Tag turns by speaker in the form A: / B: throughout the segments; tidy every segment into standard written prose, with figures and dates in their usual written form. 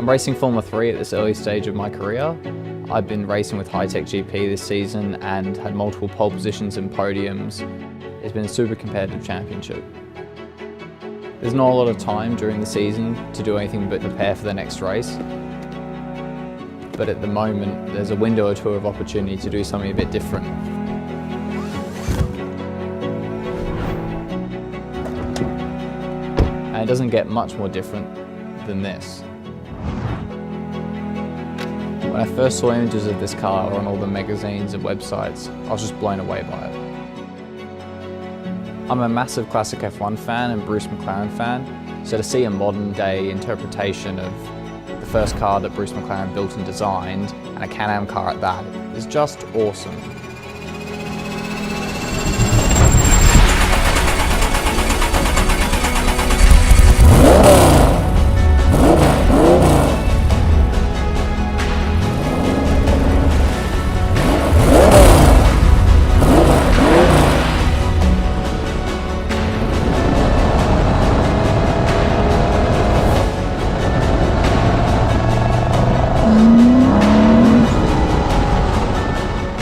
A: I'm racing Formula 3 at this early stage of my career. I've been racing with Hi-Tech GP this season and had multiple pole positions and podiums. It's been a super competitive championship. There's not a lot of time during the season to do anything but prepare for the next race. But at the moment, there's a window or two of opportunity to do something a bit different. And it doesn't get much more different than this. When I first saw images of this car on all the magazines and websites, I was just blown away by it. I'm a massive classic F1 fan and Bruce McLaren fan, so to see a modern day interpretation of the first car that Bruce McLaren built and designed, and a Can-Am car at that, is just awesome.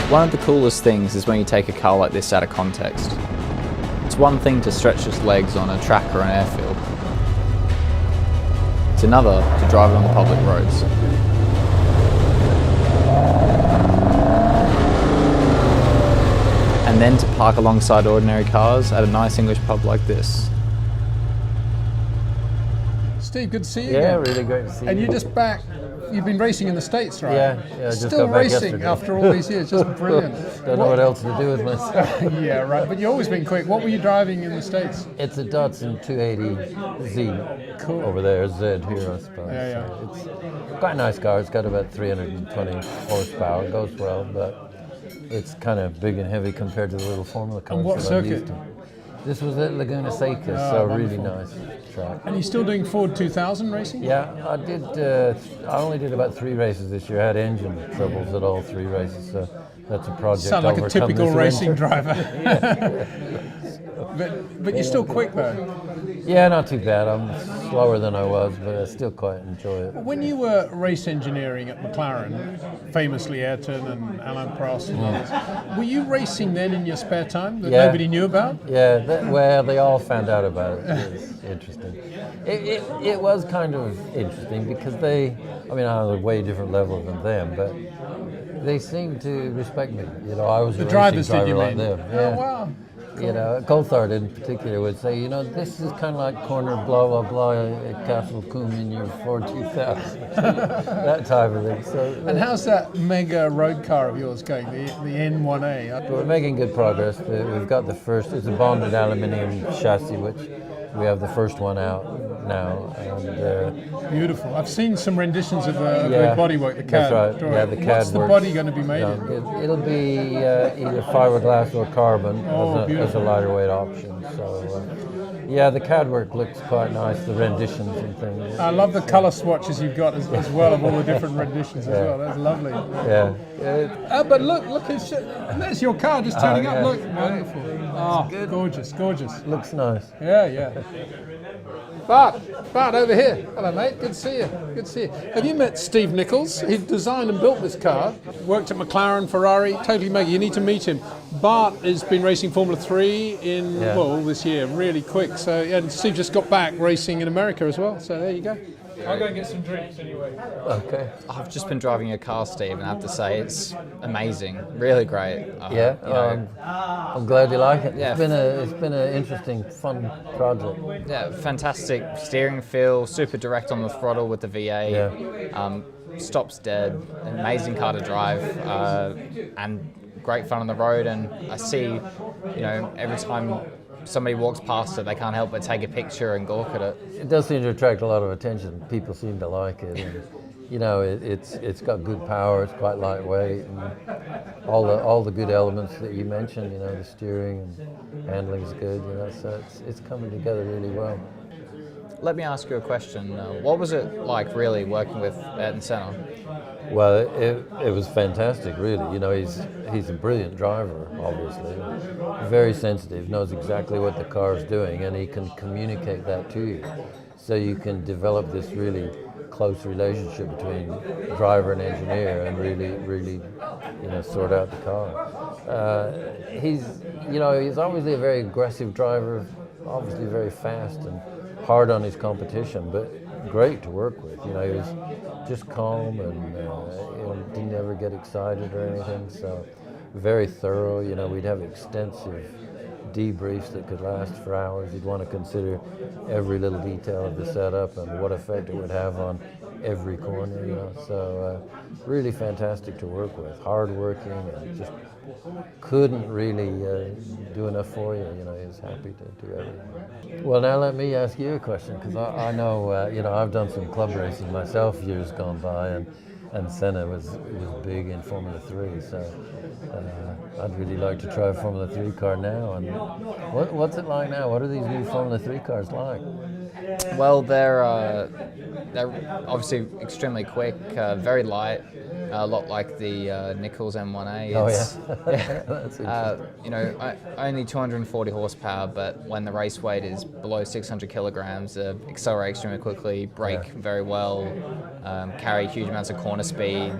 A: One of the coolest things is when you take a car like this out of context. It's one thing to stretch its legs on a track or an airfield. It's another to drive it on the public roads. And then to park alongside ordinary cars at a nice English pub like this.
B: Steve, good to see you
C: Yeah,
B: again.
C: really great to see you.
B: And you're just back. You've been racing in the States, right?
C: Yeah, I just
B: Still
C: got back
B: racing
C: yesterday.
B: after all these years, just brilliant.
C: Don't know what else to do with myself.
B: Yeah, right. But you've always been quick. What were you driving in the States?
C: It's a Datsun 280Z
B: Cool.
C: over there, Z here, I suppose.
B: Yeah.
C: So it's quite a nice car. It's got about 320 horsepower. It goes well, but it's kind of big and heavy compared to the little Formula cars.
B: And what
C: that I'm
B: circuit?
C: used to. This was at Laguna Seca, so really nice track.
B: And you're still doing Ford 2000 racing?
C: Yeah, I did. I only did about 3 races this year. I had engine troubles at all 3 races, so that's a project.
B: Sound like a
C: overcome
B: typical
C: this
B: racing
C: winter.
B: driver. But you're still quick though.
C: Yeah, not too bad. I'm slower than I was, but I still quite enjoy it.
B: When you were race engineering at McLaren, famously Ayrton and Alain Prost and others, were you racing then in your spare time that
C: Yeah.
B: nobody knew about?
C: Yeah, well, they all found out about it. It was interesting. It was kind of interesting because I was at a way different level than them, but they seemed to respect me. You know, I was
B: The
C: a
B: drivers,
C: racing
B: did you
C: driver like
B: mean?
C: them.
B: Oh,
C: Yeah.
B: wow.
C: You know, Coulthard in particular would say, you know, this is kind of like corner blah blah blah at Castle Coombe in your Ford 2000, that type of thing. So,
B: And how's that mega road car of yours going, the N1A?
C: but we're making good progress. We've got the first. It's a bonded aluminium chassis, which we have the first one out now, and
B: Beautiful. I've seen some renditions of the
C: yeah,
B: bodywork, the CAD.
C: That's right.
B: drawing.
C: Yeah, the CAD
B: What's the
C: works.
B: body going to be made in?
C: It'll be either fiberglass or carbon as a
B: beautiful.
C: lighter weight option. So, yeah, the CAD work looks quite nice. The renditions and things.
B: I love the colour swatches you've got as well of all the different renditions as well. That's lovely.
C: Yeah.
B: But look, and there's your car just turning up.
C: yeah.
B: Look, wonderful. Oh, gorgeous.
C: Looks nice.
B: Yeah. Bart, over here. Hello, mate. Good to see you. Have you met Steve Nichols? He designed and built this car. Worked at McLaren, Ferrari. Totally mega. You need to meet him. Bart has been racing Formula 3 all this year. Really quick. So, and Steve just got back racing in America as well. So there you go. I'll go and get some drinks anyway.
C: Okay.
A: I've just been driving your car, Steve, and I have to say it's amazing, really great.
C: Yeah.
A: You know,
C: I'm glad you like it.
A: Yeah.
C: It's been an interesting, fun project.
A: yeah, fantastic steering feel, super direct on the throttle with the VA.
C: Yeah.
A: Stops dead, an amazing car to drive, and great fun on the road. And I see, every time somebody walks past it, they can't help but take a picture and gawk at it.
C: It does seem to attract a lot of attention. People seem to like it. And, it's got good power. It's quite lightweight, and all the good elements that you mentioned. The steering and handling is good. So it's coming together really well.
A: Let me ask you a question. What was it like really working with Ayrton Senna?
C: Well, it was fantastic, really. He's a brilliant driver, obviously. Very sensitive, knows exactly what the car is doing, and he can communicate that to you. So you can develop this really close relationship between driver and engineer, and really, sort out the car. He's obviously a very aggressive driver, obviously very fast and hard on his competition, but great to work with. He was just calm and didn't ever get excited or anything. So very thorough. We'd have extensive debriefs that could last for hours. You'd want to consider every little detail of the setup and what effect it would have on every corner. So really fantastic to work with. Hard-working and just couldn't really do enough for you. He was happy to do everything. Well, now let me ask you a question, because I know I've done some club racing myself years gone by, and Senna was big in Formula 3, so I'd really like to try a Formula 3 car now. And what's it like now? What are these new Formula 3 cars like?
A: Well, they're obviously extremely quick, very light, a lot like the Nichols N1A.
C: Oh yeah, that's interesting.
A: Only 240 horsepower, but when the race weight is below 600 kilograms, accelerate extremely quickly, brake very well, carry huge amounts of corner speed,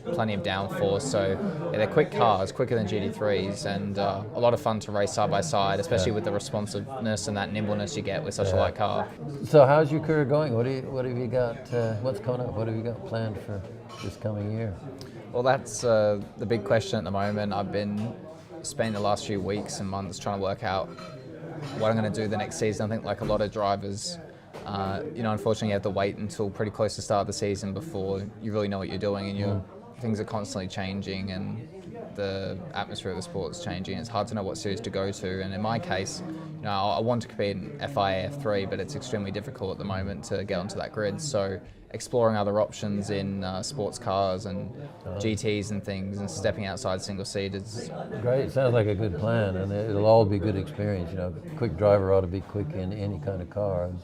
A: plenty of downforce. So they're quick cars, quicker than GT3s, and a lot of fun to race side by side, especially with the responsiveness and that nimbleness you get with such a light car.
C: So how's your career going? What have you got? What's coming up? What have you got planned for this coming year?
A: Well, that's the big question at the moment. I've been spending the last few weeks and months trying to work out what I'm going to do the next season. I think, like a lot of drivers, unfortunately you have to wait until pretty close to the start of the season before you really know what you're doing, and things are constantly changing, and the atmosphere of the sport is changing. It's hard to know what series to go to, and in my case, I want to compete in FIA F3, but it's extremely difficult at the moment to get onto that grid. So exploring other options in sports cars and GTs and things, and stepping outside single seaters. Great,
C: sounds like a good plan, and it'll all be good experience. Quick driver ought to be quick in any kind of car, and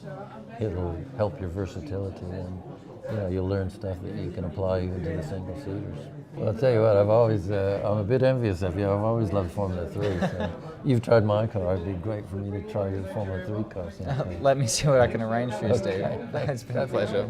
C: it'll help your versatility, and you'll learn stuff that you can apply even to the single seaters. Well, I'll tell you what, I'm a bit envious of you. I've always loved Formula 3. So you've tried my car. It'd be great for me to try your Formula 3 car sometime.
A: Let me see what I can arrange for you, Steve.
C: Okay.
A: It's been a pleasure.